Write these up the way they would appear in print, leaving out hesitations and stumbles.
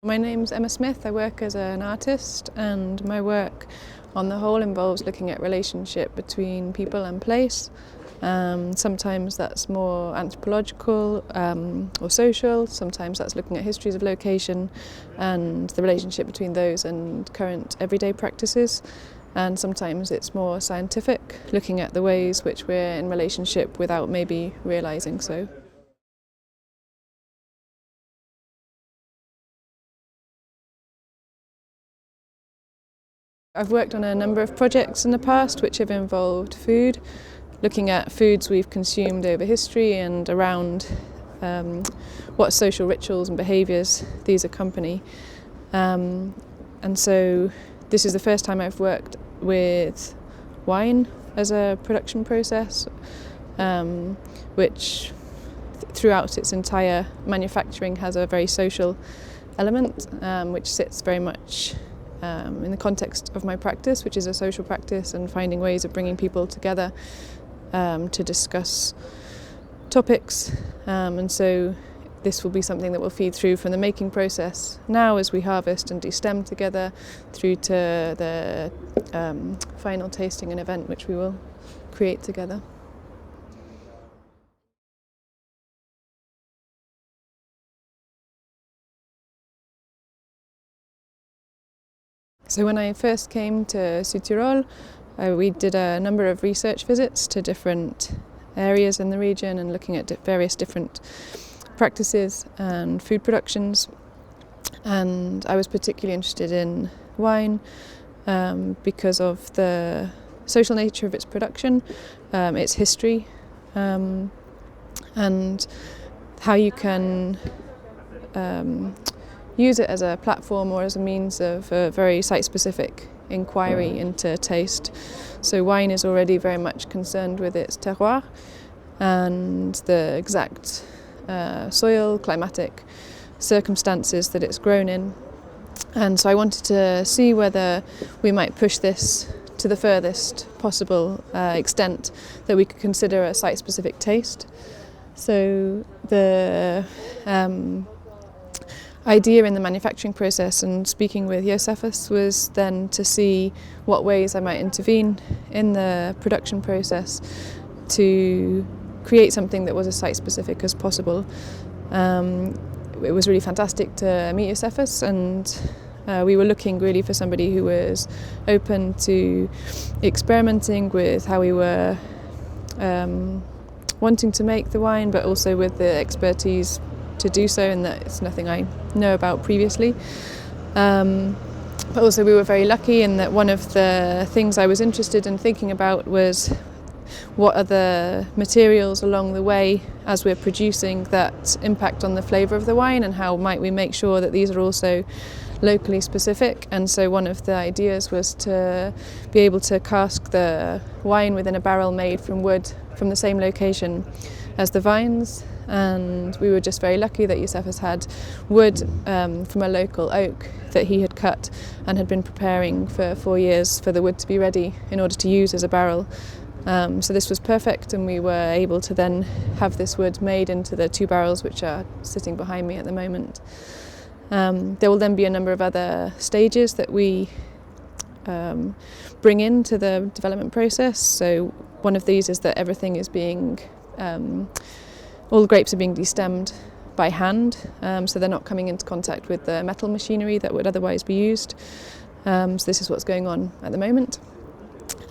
My name's Emma Smith. I work as an artist, and my work on the whole involves looking at relationship between people and place. Sometimes that's more anthropological or social, sometimes that's looking at histories of location and the relationship between those and current everyday practices, and sometimes it's more scientific, looking at the ways which we're in relationship without maybe realising so. I've worked on a number of projects in the past which have involved food, looking at foods we've consumed over history and around what social rituals and behaviours these accompany. And so this is the first time I've worked with wine as a production process, which throughout its entire manufacturing has a very social element, which sits very much in the context of my practice, which is a social practice and finding ways of bringing people together to discuss topics. And so this will be something that will feed through from the making process now as we harvest and destem together through to the final tasting and event which we will create together. So when I first came to Tyrol, we did a number of research visits to different areas in the region and looking at various different practices and food productions. And I was particularly interested in wine because of the social nature of its production, its history, and how you can use it as a platform or as a means of a very site-specific inquiry into taste. So wine is already very much concerned with its terroir and the exact soil, climatic circumstances that it's grown in. And so I wanted to see whether we might push this to the furthest possible extent that we could consider a site-specific taste. So the idea in the manufacturing process and speaking with Josephus was then to see what ways I might intervene in the production process to create something that was as site-specific as possible. It was really fantastic to meet Josephus, and we were looking really for somebody who was open to experimenting with how we were wanting to make the wine, but also with the expertise to do so, and that it's nothing I know about previously. But also we were very lucky in that one of the things I was interested in thinking about was what are the materials along the way as we're producing that impact on the flavour of the wine, and how might we make sure that these are also locally specific. And so one of the ideas was to be able to cask the wine within a barrel made from wood from the same location as the vines. And we were just very lucky that Josephus had wood from a local oak that he had cut and had been preparing for 4 years for the wood to be ready in order to use as a barrel. So this was perfect, and we were able to then have this wood made into the 2 barrels which are sitting behind me at the moment. There will then be a number of other stages that we bring into the development process. So one of these is that everything is being all the grapes are being destemmed by hand, so they're not coming into contact with the metal machinery that would otherwise be used. So this is what's going on at the moment.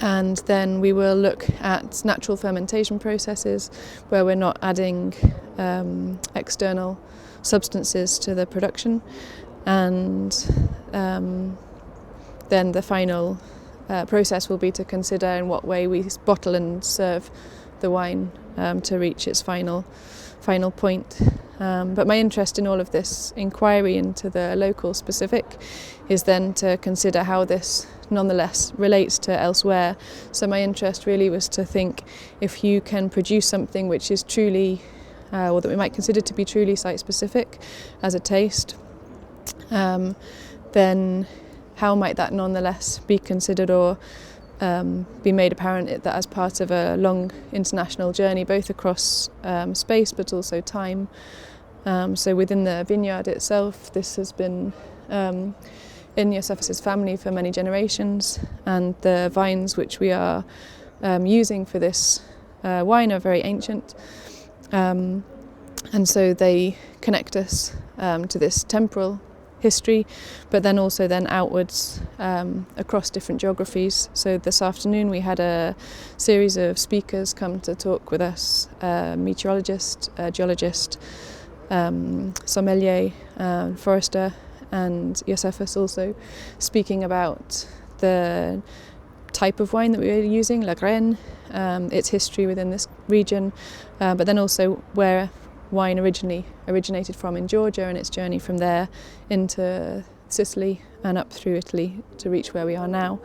And then we will look at natural fermentation processes where we're not adding external substances to the production. And then the final process will be to consider in what way we bottle and serve the wine to reach its final point. But my interest in all of this inquiry into the local specific is then to consider how this nonetheless relates to elsewhere. So my interest really was to think, if you can produce something which is truly, or that we might consider to be truly site-specific as a taste, then how might that nonetheless be considered or be made apparent that as part of a long international journey, both across space but also time. So within the vineyard itself, this has been in Josephus's family for many generations, and the vines which we are using for this wine are very ancient, and so they connect us to this temporal history, but then also outwards across different geographies. So this afternoon we had a series of speakers come to talk with us, a meteorologist, a geologist, sommelier, forester, and Josephus also, speaking about the type of wine that we were using, lagrein, its history within this region, but then also where wine originated from in Georgia and its journey from there into Sicily and up through Italy to reach where we are now.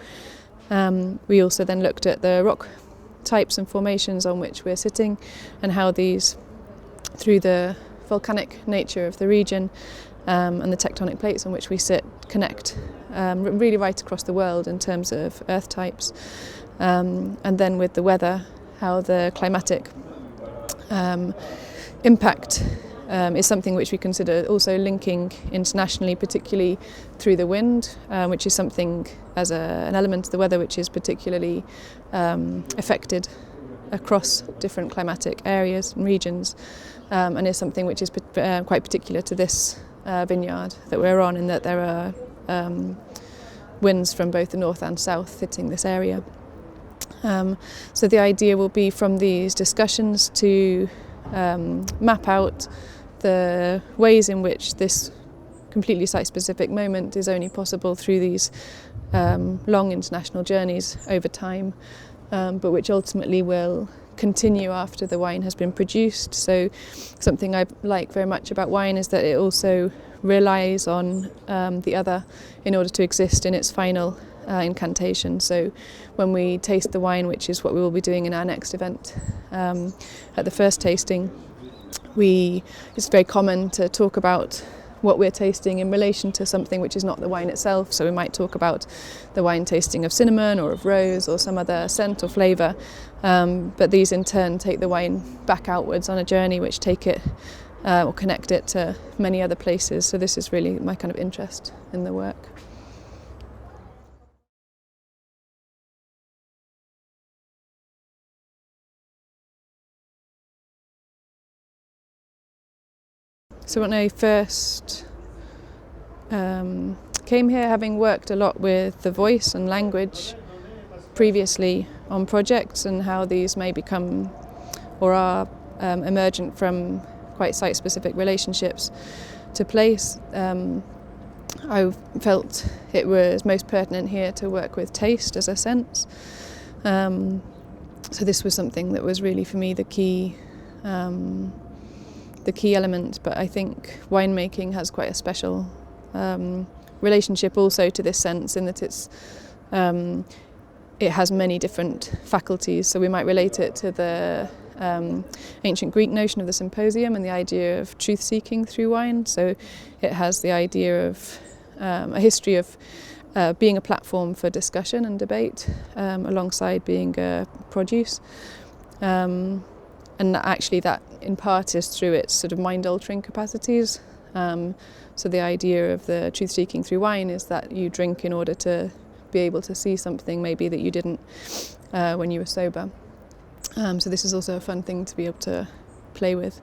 We also then looked at the rock types and formations on which we're sitting, and how these, through the volcanic nature of the region and the tectonic plates on which we sit, connect really right across the world in terms of earth types. And then with the weather, how the climatic impact is something which we consider also linking internationally, particularly through the wind, which is something as an element of the weather which is particularly affected across different climatic areas and regions, and is something which is quite particular to this vineyard that we're on, in that there are winds from both the north and south hitting this area. So the idea will be, from these discussions, to map out the ways in which this completely site-specific moment is only possible through these long international journeys over time, but which ultimately will continue after the wine has been produced. So something I like very much about wine is that it also relies on the other in order to exist in its final incantation. So when we taste the wine, which is what we will be doing in our next event, at the first tasting, it's very common to talk about what we're tasting in relation to something which is not the wine itself. So we might talk about the wine tasting of cinnamon or of rose or some other scent or flavour, but these in turn take the wine back outwards on a journey which take it or connect it to many other places. So this is really my kind of interest in the work. So when I first came here, having worked a lot with the voice and language previously on projects, and how these may become or are emergent from quite site-specific relationships to place, I felt it was most pertinent here to work with taste as a sense. So this was something that was really, for me, the key element. But I think winemaking has quite a special relationship also to this sense, in that it has many different faculties. So we might relate it to the ancient Greek notion of the symposium and the idea of truth-seeking through wine. So it has the idea of a history of being a platform for discussion and debate, alongside being a produce. And actually that in part is through its sort of mind-altering capacities. So the idea of the truth-seeking through wine is that you drink in order to be able to see something maybe that you didn't when you were sober. So this is also a fun thing to be able to play with.